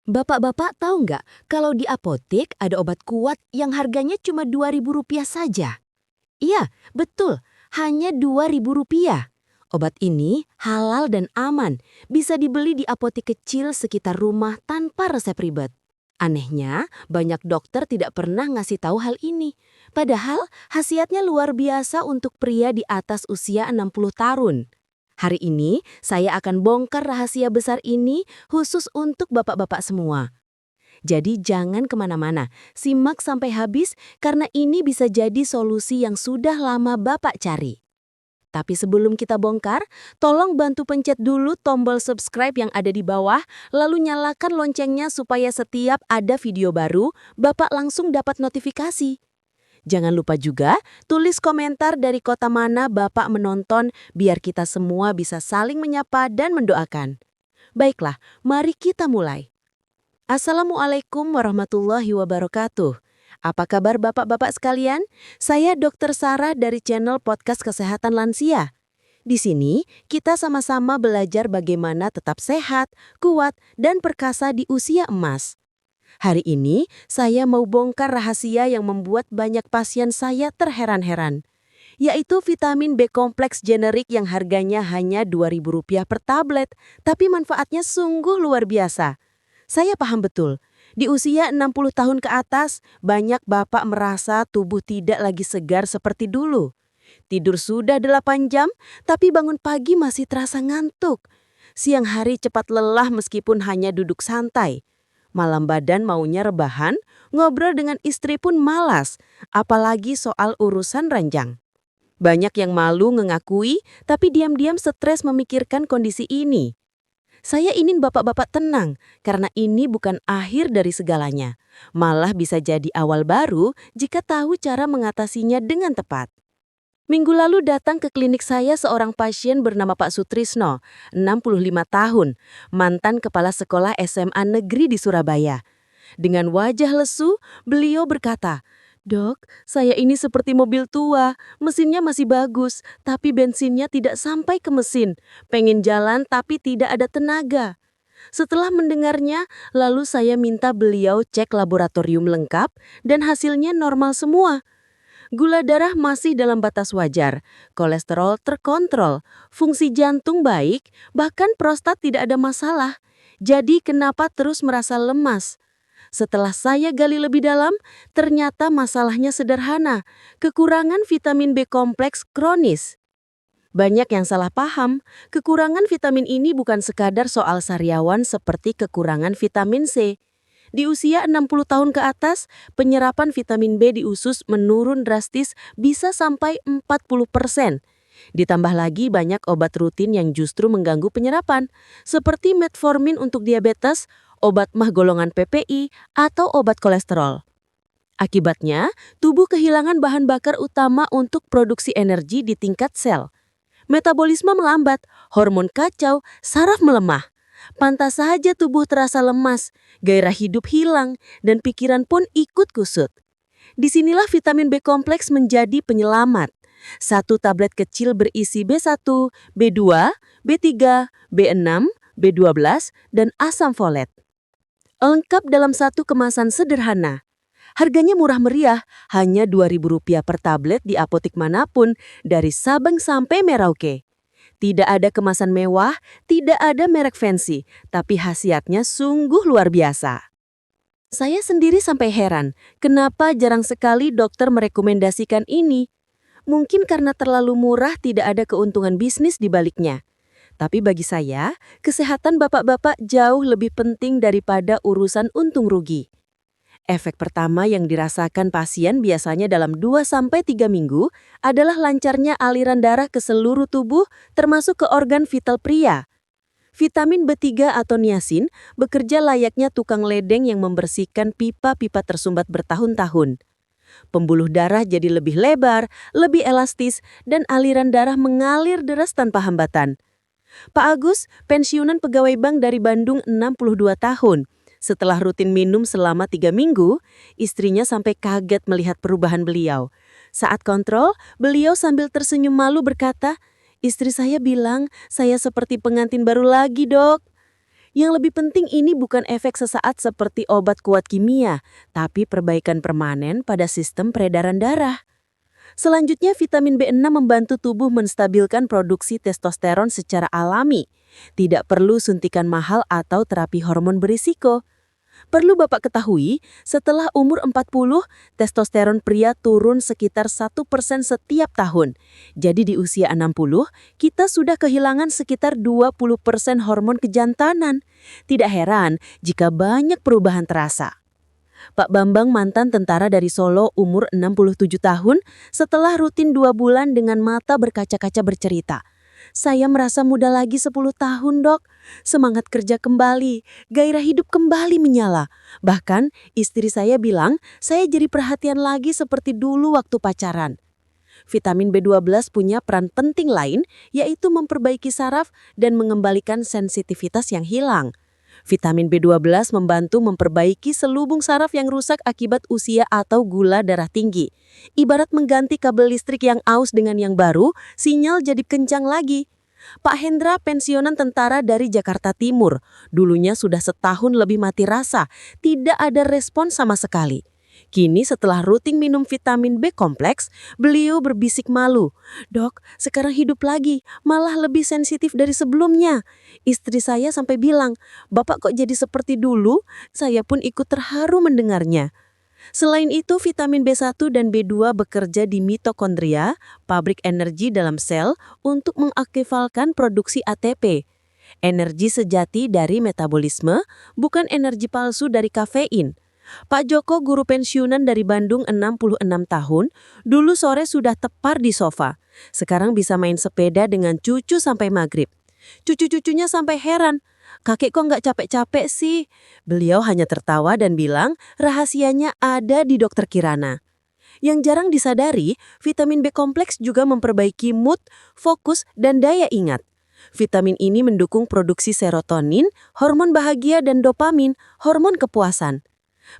Bapak-bapak tahu nggak kalau di apotek ada obat kuat yang harganya cuma Rp2.000 saja? Iya, betul, hanya Rp2.000. Obat ini halal dan aman, bisa dibeli di apotek kecil sekitar rumah tanpa resep ribet. Anehnya, banyak dokter tidak pernah ngasih tahu hal ini. Padahal khasiatnya luar biasa untuk pria di atas usia 60 tahun. Hari ini, saya akan bongkar rahasia besar ini khusus untuk bapak-bapak semua. Jadi jangan kemana-mana, simak sampai habis karena ini bisa jadi solusi yang sudah lama bapak cari. Tapi sebelum kita bongkar, tolong bantu pencet dulu tombol subscribe yang ada di bawah, lalu nyalakan loncengnya supaya setiap ada video baru, bapak langsung dapat notifikasi. Jangan lupa juga tulis komentar dari kota mana Bapak menonton biar kita semua bisa saling menyapa dan mendoakan. Baiklah, mari kita mulai. Assalamualaikum warahmatullahi wabarakatuh. Apa kabar Bapak-bapak sekalian? Saya Dr. Sarah dari channel Podcast Kesehatan Lansia. Di sini, kita sama-sama belajar bagaimana tetap sehat, kuat, dan perkasa di usia emas. Hari ini, saya mau bongkar rahasia yang membuat banyak pasien saya terheran-heran, yaitu vitamin B kompleks generik yang harganya hanya Rp2.000 per tablet, tapi manfaatnya sungguh luar biasa. Saya paham betul, di usia 60 tahun ke atas, banyak bapak merasa tubuh tidak lagi segar seperti dulu. Tidur sudah 8 jam, tapi bangun pagi masih terasa ngantuk. Siang hari cepat lelah meskipun hanya duduk santai. Malam badan maunya rebahan, ngobrol dengan istri pun malas, apalagi soal urusan ranjang. Banyak yang malu mengakui, tapi diam-diam stres memikirkan kondisi ini. Saya ingin bapak-bapak tenang, karena ini bukan akhir dari segalanya. Malah bisa jadi awal baru jika tahu cara mengatasinya dengan tepat. Minggu lalu datang ke klinik saya seorang pasien bernama Pak Sutrisno, 65 tahun, mantan kepala sekolah SMA negeri di Surabaya. Dengan wajah lesu, beliau berkata, "Dok, saya ini seperti mobil tua, mesinnya masih bagus, tapi bensinnya tidak sampai ke mesin. Pengen jalan tapi tidak ada tenaga." Setelah mendengarnya, lalu saya minta beliau cek laboratorium lengkap dan hasilnya normal semua. Gula darah masih dalam batas wajar, kolesterol terkontrol, fungsi jantung baik, bahkan prostat tidak ada masalah. Jadi kenapa terus merasa lemas? Setelah saya gali lebih dalam, ternyata masalahnya sederhana, kekurangan vitamin B kompleks kronis. Banyak yang salah paham, kekurangan vitamin ini bukan sekadar soal sariawan seperti kekurangan vitamin C. Di usia 60 tahun ke atas, penyerapan vitamin B di usus menurun drastis bisa sampai 40%. Ditambah lagi banyak obat rutin yang justru mengganggu penyerapan, seperti metformin untuk diabetes, obat mah golongan PPI, atau obat kolesterol. Akibatnya, tubuh kehilangan bahan bakar utama untuk produksi energi di tingkat sel. Metabolisme melambat, hormon kacau, saraf melemah. Pantas saja tubuh terasa lemas, gairah hidup hilang, dan pikiran pun ikut kusut. Disinilah vitamin B kompleks menjadi penyelamat. Satu tablet kecil berisi B1, B2, B3, B6, B12, dan asam folat. Lengkap dalam satu kemasan sederhana. Harganya murah meriah, hanya Rp2.000 per tablet di apotek manapun, dari Sabang sampai Merauke. Tidak ada kemasan mewah, tidak ada merek fancy, tapi khasiatnya sungguh luar biasa. Saya sendiri sampai heran, kenapa jarang sekali dokter merekomendasikan ini. Mungkin karena terlalu murah tidak ada keuntungan bisnis di baliknya. Tapi bagi saya, kesehatan bapak-bapak jauh lebih penting daripada urusan untung rugi. Efek pertama yang dirasakan pasien biasanya dalam 2-3 minggu adalah lancarnya aliran darah ke seluruh tubuh termasuk ke organ vital pria. Vitamin B3 atau niacin bekerja layaknya tukang ledeng yang membersihkan pipa-pipa tersumbat bertahun-tahun. Pembuluh darah jadi lebih lebar, lebih elastis, dan aliran darah mengalir deras tanpa hambatan. Pak Agus, pensiunan pegawai bank dari Bandung 62 tahun. Setelah rutin minum selama 3 minggu, istrinya sampai kaget melihat perubahan beliau. Saat kontrol, beliau sambil tersenyum malu berkata, "Istri saya bilang saya seperti pengantin baru lagi, Dok." Yang lebih penting ini bukan efek sesaat seperti obat kuat kimia, tapi perbaikan permanen pada sistem peredaran darah. Selanjutnya, vitamin B6 membantu tubuh menstabilkan produksi testosteron secara alami. Tidak perlu suntikan mahal atau terapi hormon berisiko. Perlu Bapak ketahui, setelah umur 40, testosteron pria turun sekitar 1% setiap tahun. Jadi di usia 60, kita sudah kehilangan sekitar 20% hormon kejantanan. Tidak heran jika banyak perubahan terasa. Pak Bambang, mantan tentara dari Solo, umur 67 tahun, setelah rutin 2 bulan dengan mata berkaca-kaca bercerita. Saya merasa muda lagi 10 tahun, Dok. Semangat kerja kembali, gairah hidup kembali menyala. Bahkan istri saya bilang, saya jadi perhatian lagi seperti dulu waktu pacaran. Vitamin B12 punya peran penting lain, yaitu memperbaiki saraf dan mengembalikan sensitivitas yang hilang. Vitamin B12 membantu memperbaiki selubung saraf yang rusak akibat usia atau gula darah tinggi. Ibarat mengganti kabel listrik yang aus dengan yang baru, sinyal jadi kencang lagi. Pak Hendra pensiunan tentara dari Jakarta Timur. Dulunya sudah setahun lebih mati rasa, tidak ada respon sama sekali. Kini setelah rutin minum vitamin B kompleks, beliau berbisik malu. Dok, sekarang hidup lagi, malah lebih sensitif dari sebelumnya. Istri saya sampai bilang, Bapak kok jadi seperti dulu? Saya pun ikut terharu mendengarnya. Selain itu, vitamin B1 dan B2 bekerja di mitokondria, pabrik energi dalam sel, untuk mengaktifkan produksi ATP. Energi sejati dari metabolisme, bukan energi palsu dari kafein. Pak Joko, guru pensiunan dari Bandung 66 tahun, dulu sore sudah tepar di sofa. Sekarang bisa main sepeda dengan cucu sampai maghrib. Cucu-cucunya sampai heran, kakek kok nggak capek-capek sih? Beliau hanya tertawa dan bilang rahasianya ada di dokter Kirana. Yang jarang disadari, vitamin B kompleks juga memperbaiki mood, fokus, dan daya ingat. Vitamin ini mendukung produksi serotonin, hormon bahagia, dan dopamin, hormon kepuasan.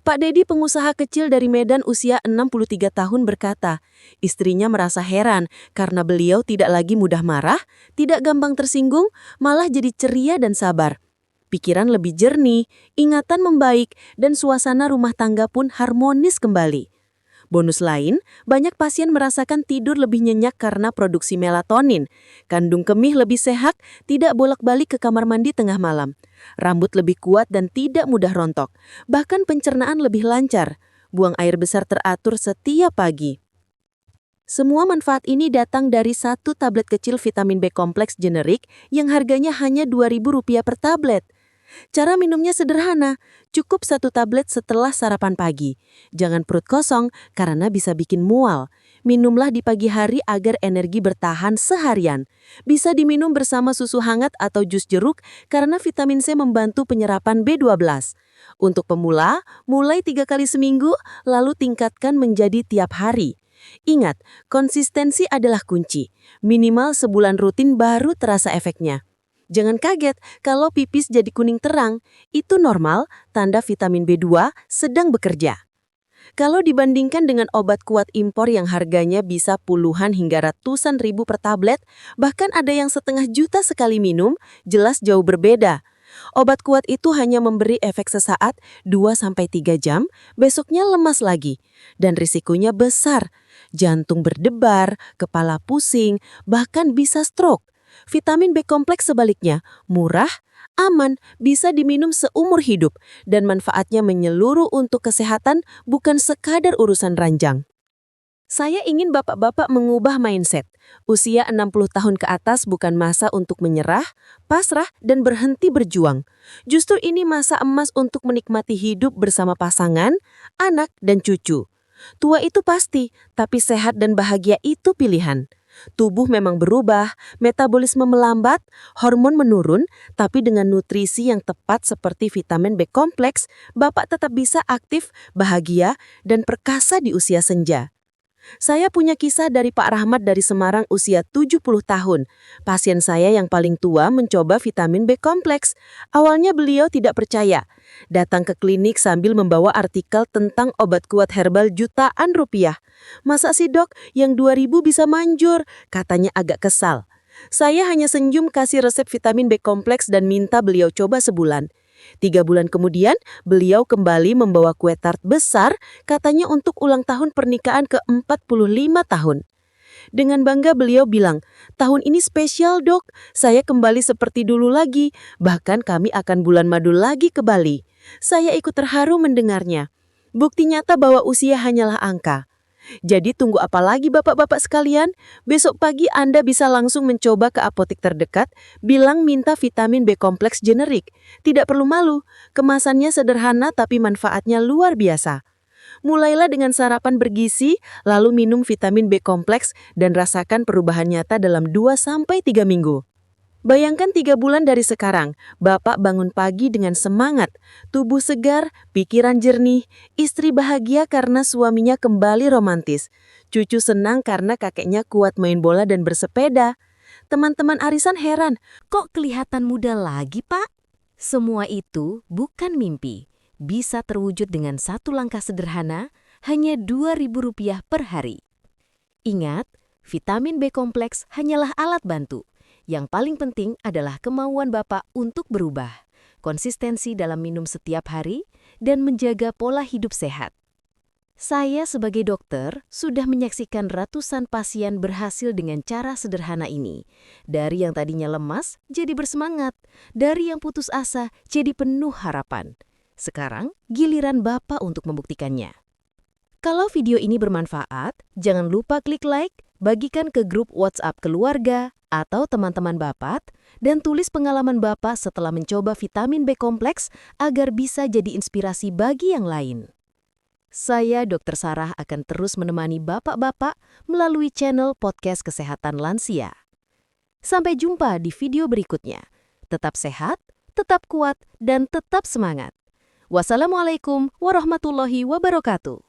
Pak Dedi, pengusaha kecil dari Medan usia 63 tahun berkata, istrinya merasa heran karena beliau tidak lagi mudah marah, tidak gampang tersinggung, malah jadi ceria dan sabar. Pikiran lebih jernih, ingatan membaik, dan suasana rumah tangga pun harmonis kembali. Bonus lain, banyak pasien merasakan tidur lebih nyenyak karena produksi melatonin. Kandung kemih lebih sehat, tidak bolak-balik ke kamar mandi tengah malam. Rambut lebih kuat dan tidak mudah rontok. Bahkan pencernaan lebih lancar. Buang air besar teratur setiap pagi. Semua manfaat ini datang dari satu tablet kecil vitamin B kompleks generik yang harganya hanya Rp2.000 per tablet. Cara minumnya sederhana, cukup 1 tablet setelah sarapan pagi. Jangan perut kosong karena bisa bikin mual. Minumlah di pagi hari agar energi bertahan seharian. Bisa diminum bersama susu hangat atau jus jeruk karena vitamin C membantu penyerapan B12. Untuk pemula, mulai 3 kali seminggu, lalu tingkatkan menjadi tiap hari. Ingat, konsistensi adalah kunci. Minimal sebulan rutin baru terasa efeknya. Jangan kaget kalau pipis jadi kuning terang, itu normal, tanda vitamin B2 sedang bekerja. Kalau dibandingkan dengan obat kuat impor yang harganya bisa puluhan hingga ratusan ribu per tablet, bahkan ada yang setengah juta sekali minum, jelas jauh berbeda. Obat kuat itu hanya memberi efek sesaat 2-3 jam, besoknya lemas lagi. Dan risikonya besar, jantung berdebar, kepala pusing, bahkan bisa stroke. Vitamin B kompleks sebaliknya, murah, aman, bisa diminum seumur hidup, dan manfaatnya menyeluruh untuk kesehatan bukan sekadar urusan ranjang. Saya ingin bapak-bapak mengubah mindset. Usia 60 tahun ke atas bukan masa untuk menyerah, pasrah, dan berhenti berjuang. Justru ini masa emas untuk menikmati hidup bersama pasangan, anak, dan cucu. Tua itu pasti, tapi sehat dan bahagia itu pilihan. Tubuh memang berubah, metabolisme melambat, hormon menurun, tapi dengan nutrisi yang tepat seperti vitamin B kompleks, Bapak tetap bisa aktif, bahagia, dan perkasa di usia senja. Saya punya kisah dari Pak Rahmat dari Semarang usia 70 tahun. Pasien saya yang paling tua mencoba vitamin B kompleks. Awalnya beliau tidak percaya. Datang ke klinik sambil membawa artikel tentang obat kuat herbal jutaan rupiah. Masa sih dok, yang 2.000 bisa manjur? Katanya agak kesal. Saya hanya senyum kasih resep vitamin B kompleks dan minta beliau coba sebulan. 3 bulan kemudian, beliau kembali membawa kue tart besar, katanya untuk ulang tahun pernikahan ke-45 tahun. Dengan bangga beliau bilang, "Tahun ini spesial, Dok. Saya kembali seperti dulu lagi. Bahkan kami akan bulan madu lagi ke Bali." Saya ikut terharu mendengarnya. Bukti nyata bahwa usia hanyalah angka. Jadi tunggu apa lagi bapak-bapak sekalian? Besok pagi Anda bisa langsung mencoba ke apotek terdekat, bilang minta vitamin B kompleks generik. Tidak perlu malu, kemasannya sederhana tapi manfaatnya luar biasa. Mulailah dengan sarapan bergizi, lalu minum vitamin B kompleks dan rasakan perubahan nyata dalam 2-3 minggu. Bayangkan 3 bulan dari sekarang, Bapak bangun pagi dengan semangat, tubuh segar, pikiran jernih, istri bahagia karena suaminya kembali romantis, cucu senang karena kakeknya kuat main bola dan bersepeda. Teman-teman arisan heran, Kok kelihatan muda lagi, Pak? Semua itu bukan mimpi. Bisa terwujud dengan satu langkah sederhana, hanya Rp2.000 per hari. Ingat, vitamin B kompleks hanyalah alat bantu. Yang paling penting adalah kemauan Bapak untuk berubah, konsistensi dalam minum setiap hari, dan menjaga pola hidup sehat. Saya sebagai dokter sudah menyaksikan ratusan pasien berhasil dengan cara sederhana ini. Dari yang tadinya lemas jadi bersemangat, dari yang putus asa jadi penuh harapan. Sekarang giliran Bapak untuk membuktikannya. Kalau video ini bermanfaat, jangan lupa klik like, bagikan ke grup WhatsApp keluarga atau teman-teman Bapak, dan tulis pengalaman Bapak setelah mencoba vitamin B kompleks agar bisa jadi inspirasi bagi yang lain. Saya, Dr. Sarah, akan terus menemani bapak-bapak melalui channel podcast Kesehatan Lansia. Sampai jumpa di video berikutnya. Tetap sehat, tetap kuat, dan tetap semangat. Wassalamualaikum warahmatullahi wabarakatuh.